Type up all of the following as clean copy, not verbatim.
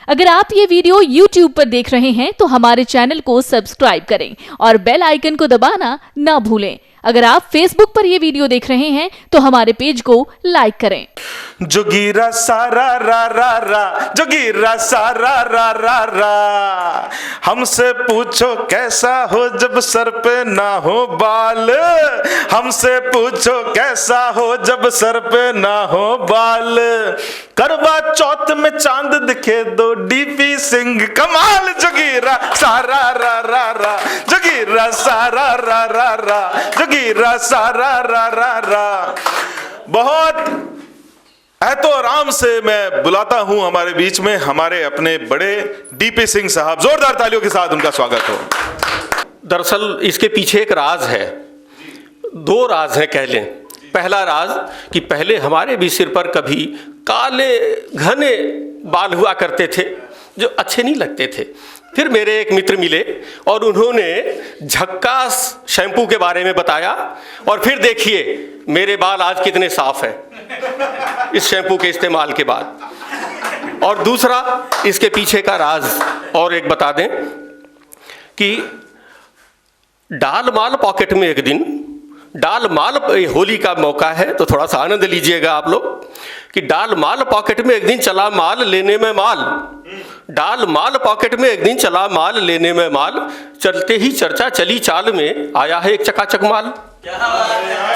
अगर आप ये वीडियो YouTube पर देख रहे हैं तो हमारे चैनल को सब्सक्राइब करें और बेल आइकन को दबाना ना भूलें। अगर आप Facebook पर ये वीडियो देख रहे हैं तो हमारे पेज को लाइक करें। जोगीरा सारा रा रा रा, जोगीरा सारा रा रा रा, हमसे पूछो कैसा हो जब सर पे ना हो बाल, हमसे पूछो कैसा हो जब सर पे ना हो बाल, करवा चौथ में चांद दिखे दो डीपी सिंह कमाल, जोगीरा सारा रा रा रा, जोगीरा सारा रा रा रा, जोगीरा सारा रा रा रा। बहुत तो आराम से मैं बुलाता हूं हमारे बीच में हमारे अपने बड़े डीपी सिंह साहब, जोरदार तालियों के साथ उनका स्वागत हो। दरअसल इसके पीछे एक राज है, दो राज हैं कह लें। पहला राज कि पहले हमारे भी सिर पर कभी काले घने बाल हुआ करते थे जो अच्छे नहीं लगते थे। फिर मेरे एक मित्र मिले और उन्होंने झक्कास शैम्पू के बारे में बताया और फिर देखिए मेरे बाल आज कितने साफ हैं इस शैम्पू के इस्तेमाल के बाद। और दूसरा इसके पीछे का राज और एक बता दें कि डाल माल पॉकेट में एक दिन डाल माल, होली का मौका है तो थोड़ा सा आनंद लीजिएगा आप लोग कि डाल माल पॉकेट में एक दिन चला माल लेने में माल, डाल माल पॉकेट में एक दिन चला माल लेने में माल, चलते ही चर्चा चली चाल में आया है एक चकाचक माल,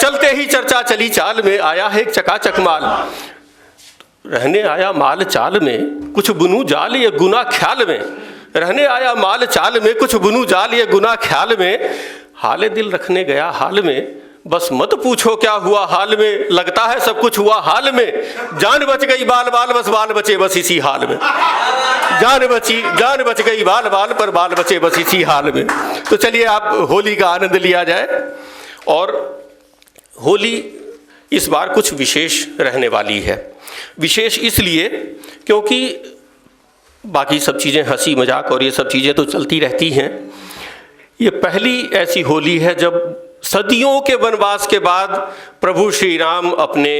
चलते ही चर्चा चली चाल में आया है एक चकाचक माल, रहने आया माल चाल में कुछ बुनू जाल ये गुना ख्याल में, रहने आया माल चाल में कुछ बुनू जाल ये गुना ख्याल में, हाले दिल रखने गया हाल में बस मत पूछो क्या हुआ हाल में, लगता है सब कुछ हुआ हाल में, जान बच गई बाल बाल बस बाल बचे बस इसी हाल में, जान बच गई बाल बाल पर बाल बचे बस इसी हाल में। तो चलिए आप होली का आनंद लिया जाए। और होली इस बार कुछ विशेष रहने वाली है। विशेष इसलिए क्योंकि बाकी सब चीज़ें हंसी मजाक और ये सब चीज़ें तो चलती रहती हैं, ये पहली ऐसी होली है जब सदियों के वनवास के बाद प्रभु श्री राम अपने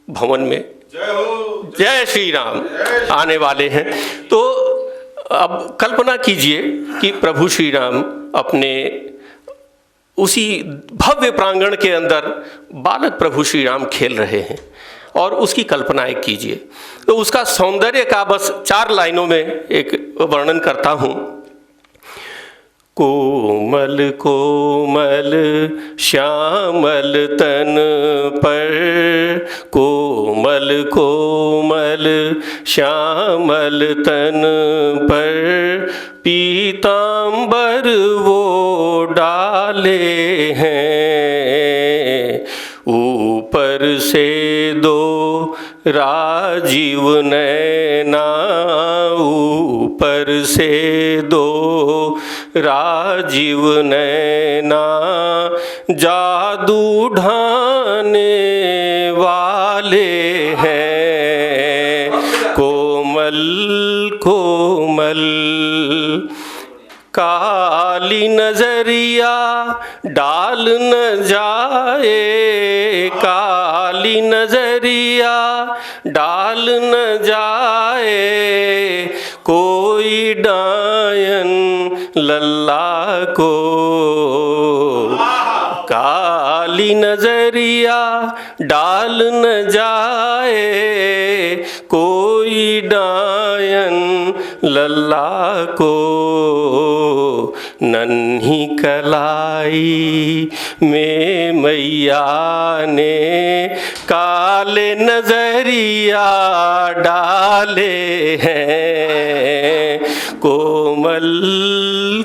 भवन में जय श्री राम आने वाले हैं। तो अब कल्पना कीजिए कि प्रभु श्री राम अपने उसी भव्य प्रांगण के अंदर बालक प्रभु श्री राम खेल रहे हैं और उसकी कल्पना एक कीजिए। तो उसका सौंदर्य का बस 4 लाइनों में एक वर्णन करता हूँ। कोमल कोमल श्यामल तन पर, कोमल कोमल श्यामल तन पर, पीतांबर वो डाले हैं, ऊपर से 2 राजीव नैना, ऊपर से 2 राजीव नैना, जादू ढाने वाले हैं, कोमल कोमल काली नजरिया डाल न जाए, काली नजरिया डाल न जाए, कोई डायन लल्ला को, काली नजरिया डाल न जाए, कोई डायन लल्ला को, नन्ही कलाई में मैया ने काले नजरिया डाले हैं, कोमल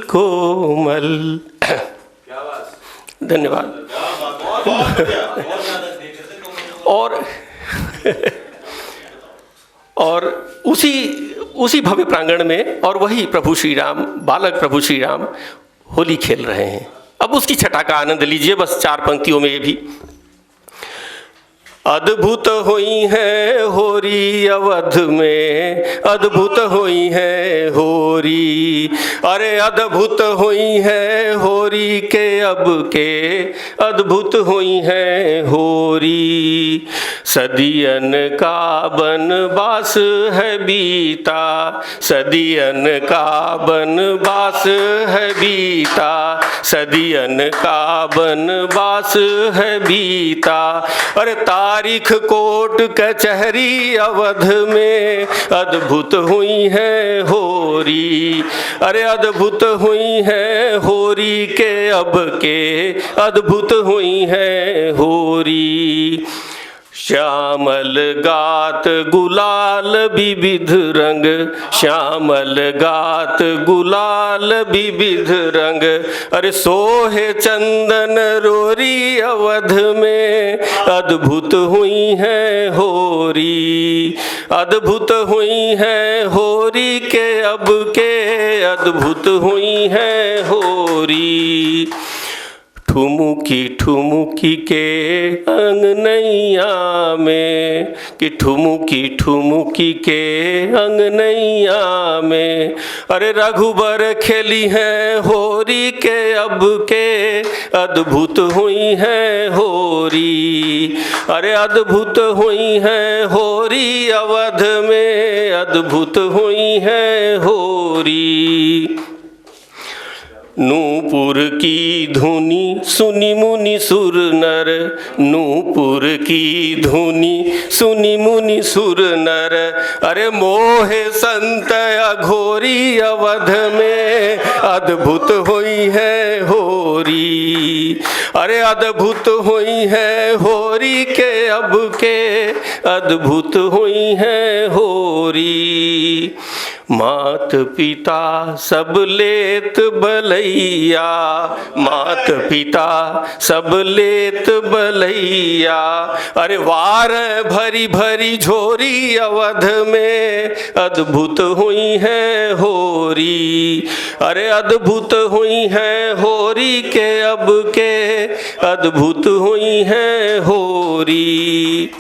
कोमल। धन्यवाद। और उसी भव्य प्रांगण में और वही प्रभु श्री राम, बालक प्रभु श्री राम होली खेल रहे हैं। अब उसकी छटा का आनंद लीजिए बस 4 पंक्तियों में। ये भी अद्भुत हुई है होरी अवध में, अद्भुत हुई है होरी, अरे अद्भुत हुई है होरी के अब के, अद्भुत हुई है होरी, सदियन का बनवास है बीता, सदियन का बनवास है बीता, सदियन का बनवास है बीता। अरे तारीख कोर्ट कचहरी अवध में अद्भुत हुई है होरी, अरे अद्भुत हुई है होरी के अब के अद्भुत हुई है होरी। श्यामल गात गुलाल विविध रंग, श्यामल गात गुलाल विविध रंग, अरे सोहे चंदन रोरी अवध में अद्भुत हुई है होरी, अद्भुत हुई है होरी के अब के अद्भुत हुई है होरी। ठुमुकी ठुमुकी के अंगनैया में, कि ठुमुकी ठुमुकी के अंगनैया में, अरे रघुबर खेली है होरी के अब के अद्भुत हुई है होरी, अरे अद्भुत हुई है होरी अवध में अद्भुत हुई है होरी। नूपुर की धुनी सुनी मुनि सुर नर, नूपुर की धुनी सुनी मुनि सुर नर, अरे मोहे संत अघोरी अवध में अद्भुत हुई है होरी, अरे अद्भुत हुई है होरी के अब के अद्भुत हुई है होरी। मात पिता सब लेत बलैया, मात पिता सब लेत बलैया, अरे वार भरी भरी झोरी अवध में अद्भुत हुई है होरी, अरे अद्भुत हुई है होरी के अब के अद्भुत हुई है होरी।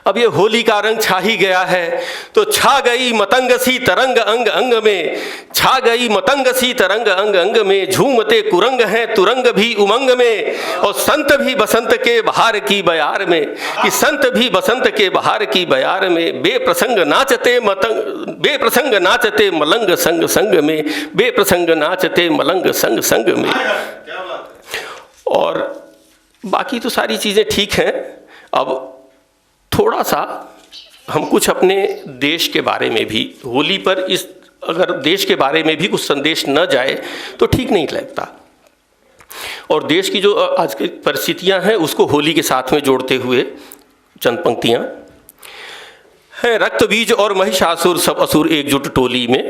अब ये होली का रंग छा ही गया है, तो छा गई मतंग सी तरंग अंग अंग में, छा गई मतंग सी तरंग अंग अंग में, झूमते कुरंग हैं तुरंग भी उमंग में, और संत भी बसंत के बहार की बयार में, कि संत भी बसंत के बहार की बयार में, बेप्रसंग नाचते मतंग, बेप्रसंग नाचते मलंग संग संग में, बेप्रसंग नाचते मलंग संग संग में। और बाकी तो सारी चीज़ें ठीक हैं। अब थोड़ा सा हम कुछ अपने देश के बारे में भी, होली पर इस अगर देश के बारे में भी कुछ संदेश न जाए तो ठीक नहीं लगता। और देश की जो आज की परिस्थितियां हैं उसको होली के साथ में जोड़ते हुए चंद पंक्तियां हैं। रक्त बीज और महिषासुर सब असुर एकजुट टोली में,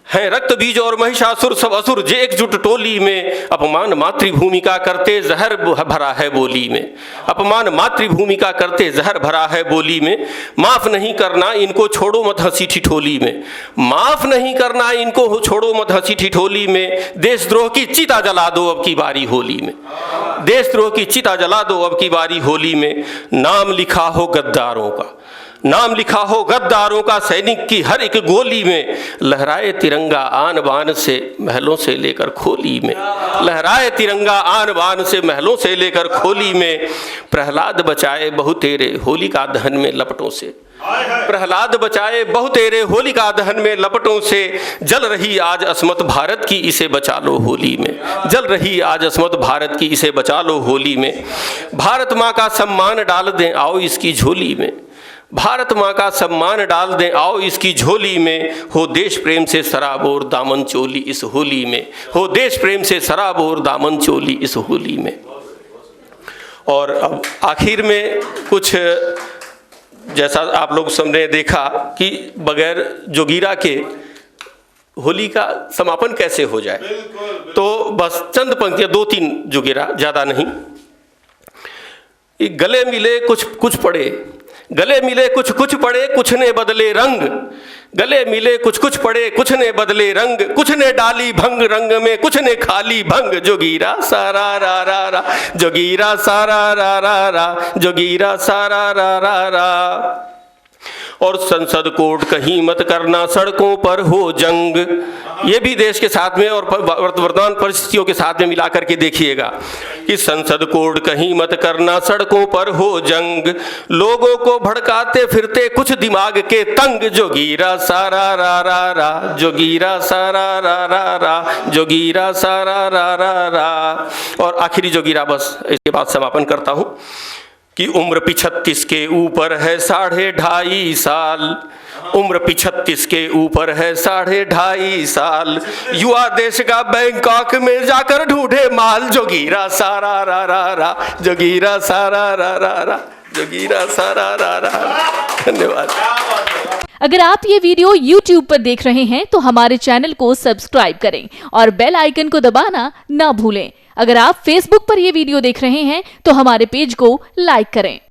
हैं रक्त बीज और महिषासुर सब असुर जे एकजुट टोली में, अपमान मातृभूमि का करते जहर भरा है बोली में, अपमान मातृभूमि का करते जहर भरा है बोली में, माफ नहीं करना इनको छोड़ो मत हंसी ठिठोली में, माफ नहीं करना इनको छोड़ो मत हंसी ठिठोली में, देशद्रोह की चिता जला दो अब की बारी होली में, देशद्रोह की चिता जला दो अब की बारी होली में। नाम लिखा हो गद्दारों का, नाम लिखा हो गद्दारों का सैनिक की हर एक गोली में, लहराए तिरंगा आन बान से महलों से लेकर खोली में, लहराए तिरंगा आन बान से महलों से लेकर खोली में। प्रहलाद बचाए बहु तेरे होलिका दहन में लपटों से, प्रहलाद बचाए बहु तेरे होलिका दहन में लपटों से, जल रही आज अस्मत भारत की इसे बचा लो होली में, जल रही आज अस्मत भारत की इसे बचा लो होली में। भारत माँ का सम्मान डाल दें आओ इसकी झोली में, भारत माँ का सम्मान डाल दें आओ इसकी झोली में, हो देश प्रेम से सराबोर दामन चोली इस होली में, हो देश प्रेम से सराबोर दामन चोली इस होली में। और अब आखिर में कुछ जैसा आप लोग सबने देखा कि बगैर जोगीरा के होली का समापन कैसे हो जाए, तो बस चंद पंक्तियां, 2-3 जोगीरा, ज़्यादा नहीं। गले मिले कुछ कुछ पड़े, गले मिले कुछ कुछ पड़े, कुछ ने बदले रंग, गले मिले कुछ कुछ पड़े, कुछ ने बदले रंग, कुछ ने डाली भंग रंग में, कुछ ने खाली भंग। जोगीरा सारा रा रा रा, जोगीरा सारा रा रा रा, जोगीरा सारा रा रा रा। और संसद कोर्ट कहीं मत करना, सड़कों पर हो जंग। ये भी देश के साथ में और वर्तमान परिस्थितियों के साथ में मिला करके देखिएगा कि संसद कोर्ट कहीं मत करना, सड़कों पर हो जंग, लोगों को भड़काते फिरते कुछ दिमाग के तंग, जोगीरा सारा रा रा रा, जोगीरा सारा रा रा रा, जोगीरा सारा रा रा रा। और आखिरी जोगीरा, बस इसके बाद समापन करता हूं कि उम्र 35 के ऊपर है 2.5 साल, उम्र 35 के ऊपर है 2.5 साल, युवा देश का बैंकॉक में जाकर ढूंढे माल, जोगीरा सारा रा रा रा, जोगीरा सारा रा रा रा, जोगीरा सारा रा रा। धन्यवाद। अगर आप ये वीडियो YouTube पर देख रहे हैं तो हमारे चैनल को सब्सक्राइब करें और बेल आइकन को दबाना ना भूलें। अगर आप Facebook पर ये वीडियो देख रहे हैं तो हमारे पेज को लाइक करें।